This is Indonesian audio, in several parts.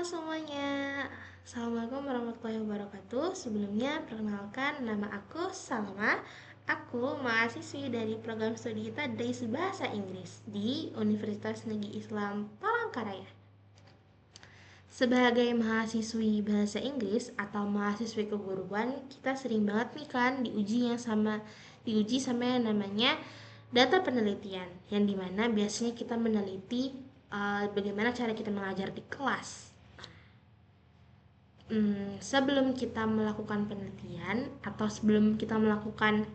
Halo semuanya, Assalamualaikum warahmatullahi wabarakatuh. Sebelumnya, perkenalkan nama aku Salma. Aku mahasiswi dari program studi kita Days Bahasa Inggris di Universitas Negeri Islam Palangkaraya. Sebagai mahasiswi bahasa Inggris atau mahasiswi keguruan, kita sering banget nih kan diuji sama yang namanya data penelitian, yang dimana biasanya kita meneliti bagaimana cara kita mengajar di kelas. Sebelum kita melakukan penelitian atau sebelum kita melakukan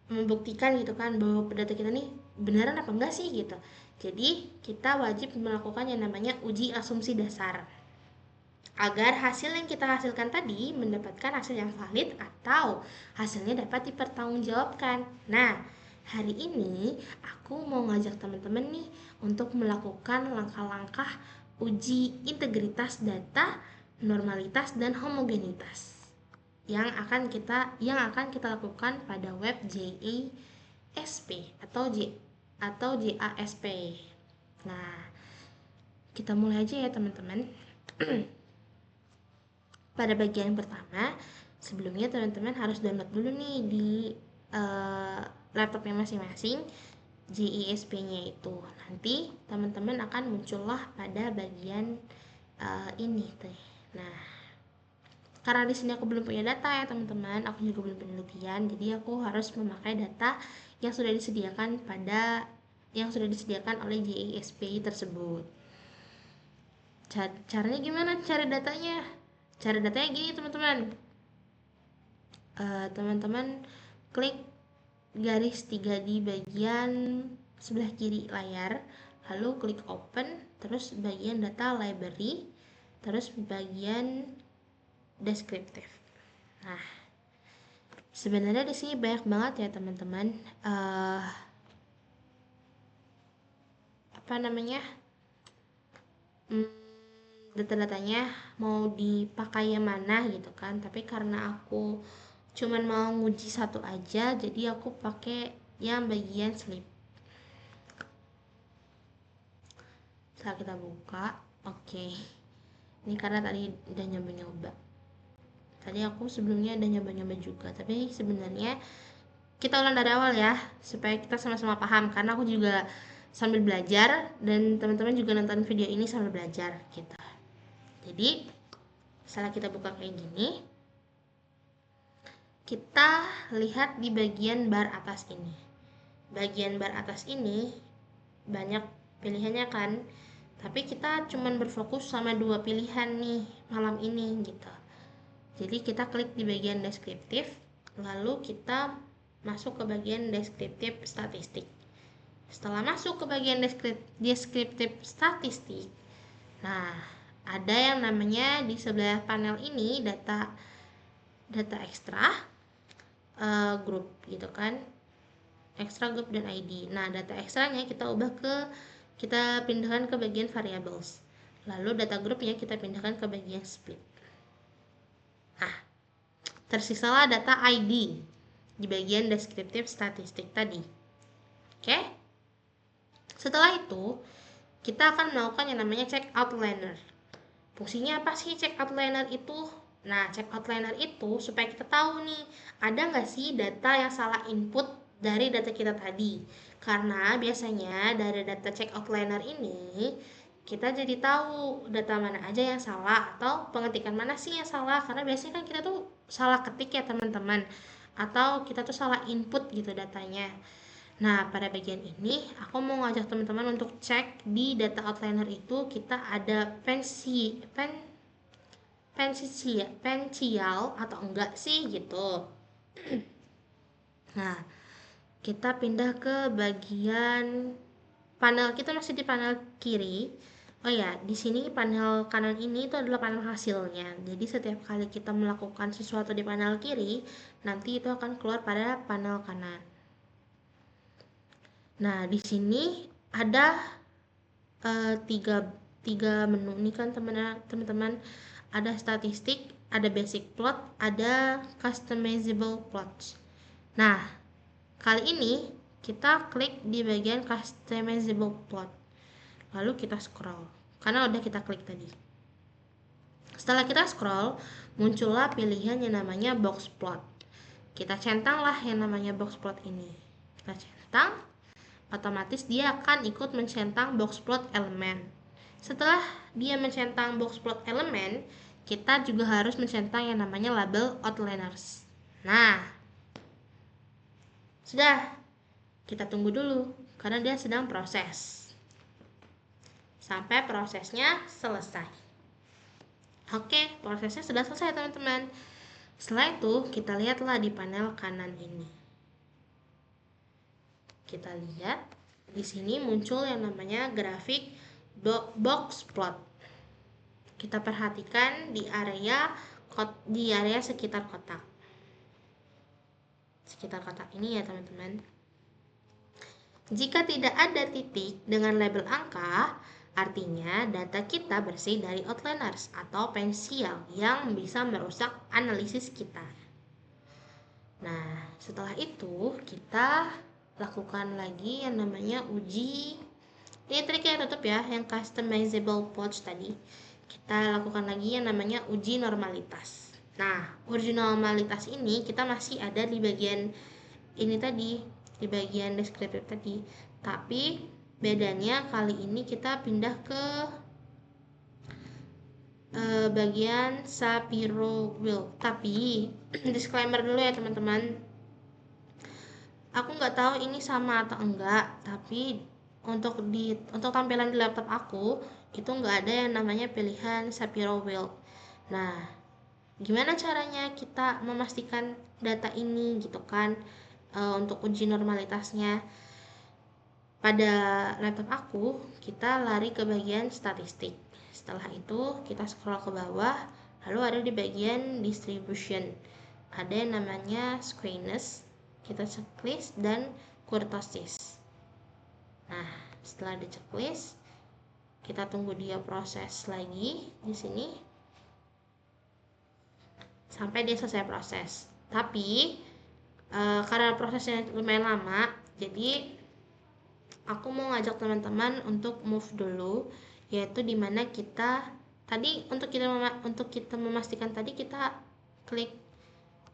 membuktikan gitu kan bahwa data kita nih beneran apa enggak sih gitu. Jadi kita wajib melakukan yang namanya uji asumsi dasar agar hasil yang kita hasilkan tadi mendapatkan hasil yang valid atau hasilnya dapat dipertanggungjawabkan. Nah, hari ini aku mau ngajak teman-teman nih untuk melakukan langkah-langkah uji integritas data, normalitas, dan homogenitas yang akan kita lakukan pada web JASP atau JASP. Nah, kita mulai aja ya teman-teman. Pada bagian pertama, sebelumnya teman-teman harus download dulu nih di laptopnya masing-masing JISP-nya itu. Nanti teman-teman akan muncullah pada bagian ini teh. Nah, karena di sini aku belum punya data ya teman-teman, aku juga belum penelitian, jadi aku harus memakai data yang sudah disediakan oleh JISP tersebut. Caranya gimana cari datanya? Cara datanya gini teman-teman. Teman-teman klik garis 3 di bagian sebelah kiri layar, lalu klik open, terus bagian data library, terus bagian deskriptif. Nah, sebenarnya di sini banyak banget ya teman-teman. Data-datanya mau dipakai yang mana gitu kan, tapi karena aku cuman mau nguji satu aja, jadi aku pakai yang bagian slip. Setelah kita buka, oke. Ini karena tadi udah nyoba-nyoba. Tadi aku sebelumnya udah nyoba-nyoba juga, tapi sebenarnya kita ulang dari awal ya, supaya kita sama-sama paham, karena aku juga sambil belajar dan teman-teman juga nonton video ini sambil belajar gitu. Jadi setelah kita buka kayak gini, kita lihat di bagian bar atas ini. Bagian bar atas ini banyak pilihannya kan, tapi kita cuman berfokus sama 2 pilihan nih malam ini gitu. Jadi kita klik di bagian deskriptif, lalu kita masuk ke bagian deskriptif statistik. Setelah masuk ke bagian deskriptif statistik, nah ada yang namanya di sebelah panel ini data ekstra grup gitu kan, ekstra grup dan ID. Nah, data ekstranya kita pindahkan ke bagian variables, lalu data grupnya kita pindahkan ke bagian split. Nah, tersisalah data ID di bagian deskriptif statistik tadi. Oke, setelah itu kita akan melakukan yang namanya check outliner. Fungsinya apa sih check outliner itu? Nah, check outliner itu supaya kita tahu nih, ada nggak sih data yang salah input dari data kita tadi. Karena biasanya dari data check outliner ini, kita jadi tahu data mana aja yang salah atau pengetikan mana sih yang salah. Karena biasanya kan kita tuh salah ketik ya teman-teman, atau kita tuh salah input gitu datanya. Nah, pada bagian ini aku mau ngajak teman-teman untuk cek di data outliner itu kita ada pensial atau enggak sih gitu. Nah, kita pindah ke bagian panel, kita masih di panel kiri. Oh ya, di sini panel kanan ini itu adalah panel hasilnya. Jadi setiap kali kita melakukan sesuatu di panel kiri, nanti itu akan keluar pada panel kanan. Nah, di sini ada tiga menu nih kan teman-teman. Ada statistik, ada basic plot, ada customizable plots. Nah, kali ini kita klik di bagian customizable plot, lalu kita scroll. karena udah kita klik tadi. Setelah kita scroll, muncullah pilihan yang namanya box plot. Kita centanglah yang namanya box plot ini. Kita centang, otomatis dia akan ikut mencentang box plot elemen. Setelah dia mencentang box plot elemen, kita juga harus mencentang yang namanya label outliners. Nah, sudah. Kita tunggu dulu karena dia sedang proses. Sampai prosesnya selesai. Oke, prosesnya sudah selesai teman-teman. Setelah itu, kita lihatlah di panel kanan ini. Kita lihat di sini muncul yang namanya grafik box plot. Kita perhatikan di area sekitar kotak. Sekitar kotak ini ya teman-teman. Jika tidak ada titik dengan label angka, artinya data kita bersih dari outliners atau pensil yang bisa merusak analisis kita. Nah, setelah itu kita lakukan lagi yang namanya uji. Ini triknya tutup ya, yang customizable plot tadi. Kita lakukan lagi yang namanya uji normalitas. Nah, uji normalitas ini kita masih ada di bagian ini tadi, di bagian deskriptif tadi, tapi bedanya kali ini kita pindah ke bagian Shapiro Wheel. Tapi disclaimer dulu ya teman-teman, aku nggak tahu ini sama atau enggak, tapi untuk tampilan di laptop aku itu nggak ada yang namanya pilihan Shapiro Wheel. Nah, gimana caranya kita memastikan data ini gitu kan? Untuk uji normalitasnya pada laptop aku, kita lari ke bagian statistik. Setelah itu kita scroll ke bawah, lalu ada di bagian distribution ada yang namanya skewness, kita checklist dan kurtosis. Nah, setelah di checklist kita tunggu dia proses lagi di sini sampai dia selesai proses. Tapi karena prosesnya lumayan lama, jadi aku mau ngajak teman-teman untuk move dulu, yaitu dimana kita tadi untuk kita memastikan tadi kita klik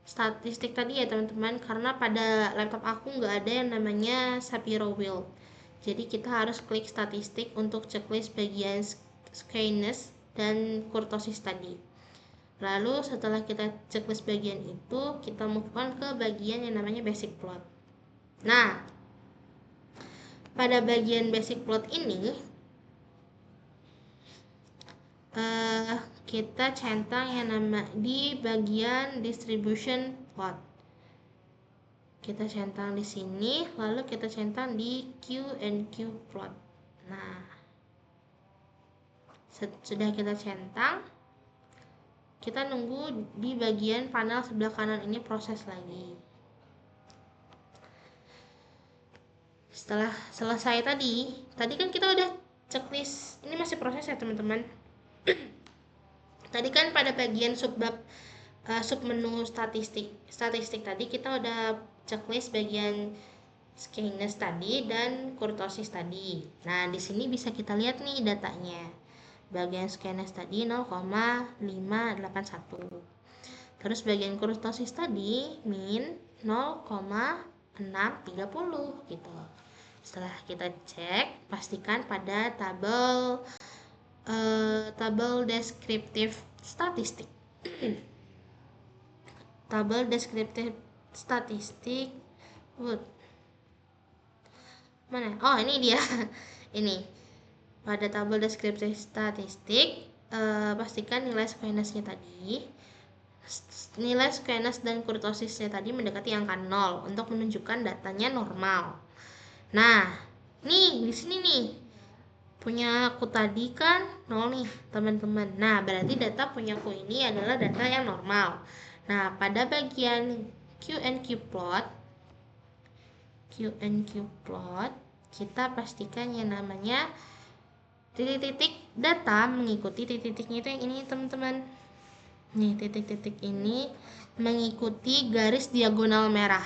statistik tadi ya teman-teman, karena pada laptop aku nggak ada yang namanya Shapiro Wheel. Jadi kita harus klik statistik untuk checklist bagian skewness dan kurtosis tadi. Lalu setelah kita checklist bagian itu, kita move on ke bagian yang namanya basic plot. Nah, pada bagian basic plot ini kita centang yang nama di bagian distribution plot. Kita centang di sini, lalu kita centang di Q&Q plot. Nah, sudah kita centang, kita nunggu di bagian panel sebelah kanan ini proses lagi. Setelah selesai tadi kan kita udah checklist. Ini masih proses ya teman-teman. Tadi kan pada bagian submenu statistik tadi kita udah checklist bagian skewness tadi dan kurtosis tadi. Nah, di sini bisa kita lihat nih datanya. Bagian skewness tadi 0,581. Terus bagian kurtosis tadi min 0,630 gitu. Setelah kita cek, pastikan pada tabel deskriptif statistik. Tabel deskriptif statistik. Mana? Oh, ini dia. Ini. Pada tabel deskriptif statistik, pastikan nilai skewnessnya tadi. Nilai skewness dan kurtosisnya tadi mendekati angka 0 untuk menunjukkan datanya normal. Nah, nih di sini nih punya aku tadi kan 0 nih teman-teman. Nah, berarti data punya aku ini adalah data yang normal. Nah, pada bagian Q&Q plot, kita pastikan yang namanya titik-titik data mengikuti titik-titiknya itu yang ini teman-teman. Nih, titik-titik ini mengikuti garis diagonal merah.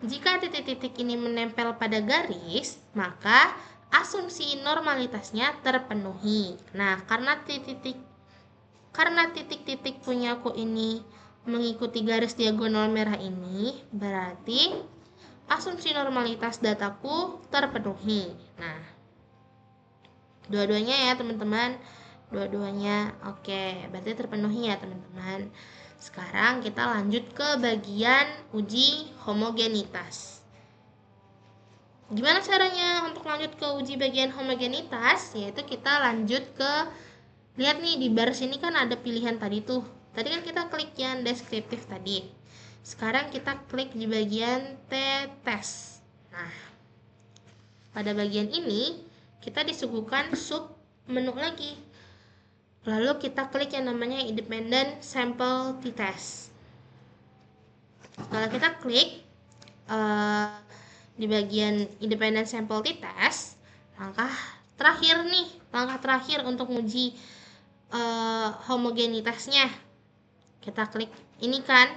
Jika titik-titik ini menempel pada garis, maka asumsi normalitasnya terpenuhi. Nah, karena titik-titik punya aku ini mengikuti garis diagonal merah ini, berarti asumsi normalitas dataku terpenuhi. Nah, dua-duanya ya teman-teman, dua-duanya oke, berarti terpenuhi ya teman-teman. Sekarang kita lanjut ke bagian uji homogenitas. Gimana caranya untuk lanjut ke uji bagian homogenitas? Yaitu kita lanjut ke, lihat nih di bar sini kan ada pilihan tadi tuh. Tadi kan kita klik yang deskriptif tadi. Sekarang kita klik di bagian t-test. Nah, pada bagian ini kita disuguhkan sub menu lagi. Lalu kita klik yang namanya independent sample t-test. Kalau kita klik di bagian independent sample t-test, langkah terakhir untuk menguji homogenitasnya, kita klik ini kan.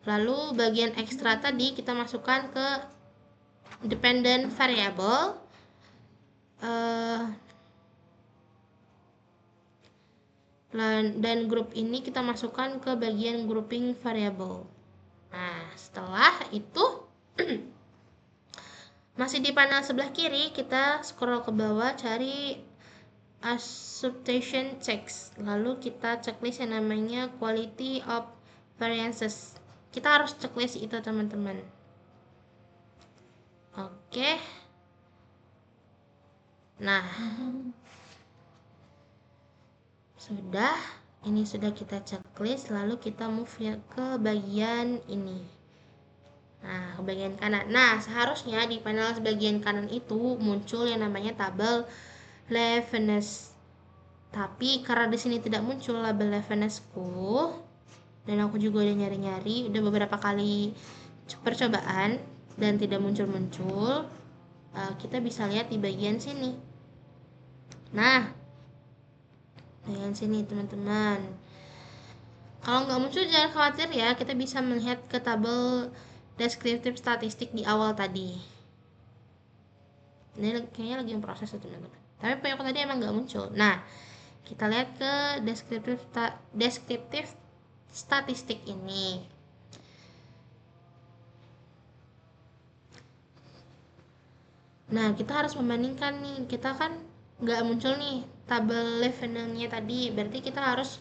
Lalu bagian ekstra tadi kita masukkan ke dependent variable, dan grup ini kita masukkan ke bagian grouping variable. Nah, setelah itu masih di panel sebelah kiri, kita scroll ke bawah cari assumption checks, lalu kita checklist yang namanya quality of variances. Kita harus checklist itu teman-teman. Oke. Nah, ini sudah kita checklist, lalu kita move ya ke bagian ini. Nah, ke bagian kanan. Nah, seharusnya di panel bagian kanan itu muncul yang namanya tabel Levenes. Tapi karena di sini tidak muncul label Levenesku, dan aku juga udah nyari-nyari, udah beberapa kali percobaan dan tidak muncul-muncul, kita bisa lihat di bagian sini. Nah, bagian sini teman-teman. Kalau nggak muncul jangan khawatir ya, kita bisa melihat ke tabel deskriptif statistik di awal tadi. Ini kayaknya lagi proses ya teman-teman. Tapi punya aku tadi emang nggak muncul. Nah, kita lihat ke deskriptif statistik ini. Nah, kita harus membandingkan nih. Kita kan nggak muncul nih tabel levelnya tadi, berarti kita harus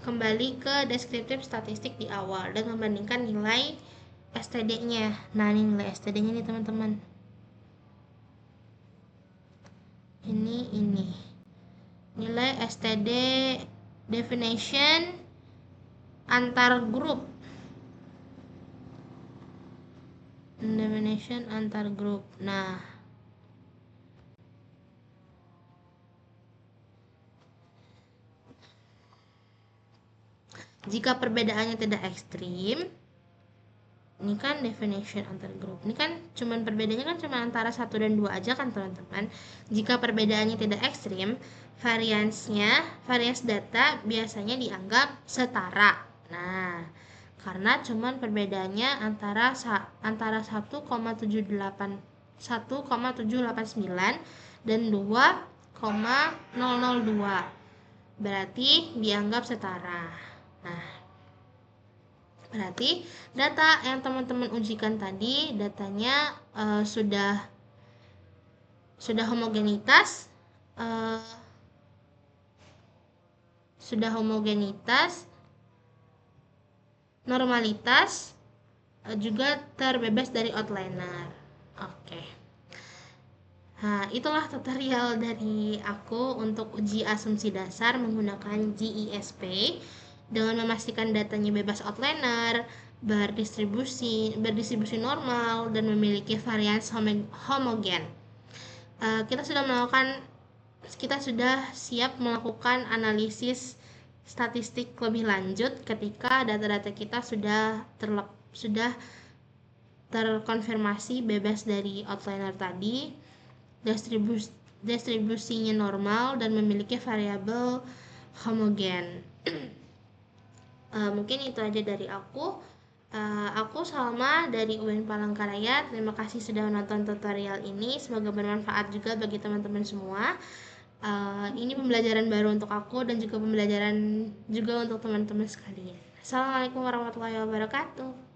kembali ke deskriptif statistik di awal dan membandingkan nilai STD-nya. Nah, ini nilai STD-nya nih teman-teman. Ini nilai STD definition antar grup. Definition antar grup. Nah, jika perbedaannya tidak ekstrim, ini kan definition antar grup. Ini kan cuman perbedaannya kan cuma antara 1 dan 2 aja kan teman-teman. Jika perbedaannya tidak ekstrim, varians data biasanya dianggap setara. Nah, karena cuman perbedaannya antara 1,789 dan 2,002. Berarti dianggap setara. Nah, berarti data yang teman-teman ujikan tadi, datanya sudah homogenitas, normalitas, juga terbebas dari outliner. Oke. Nah, itulah tutorial dari aku untuk uji asumsi dasar menggunakan GESP dengan memastikan datanya bebas outliner, berdistribusi normal, dan memiliki varians homogen. Kita sudah siap melakukan analisis statistik lebih lanjut ketika data-data kita sudah terkonfirmasi bebas dari outliner tadi, distribusinya normal, dan memiliki variabel homogen. Mungkin itu aja dari aku. Aku Salma dari UIN Palangkaraya. Terima kasih sudah menonton tutorial ini. Semoga bermanfaat juga bagi teman-teman semua. Ini pembelajaran baru untuk aku dan juga pembelajaran juga untuk teman-teman sekalian. Assalamualaikum warahmatullahi wabarakatuh.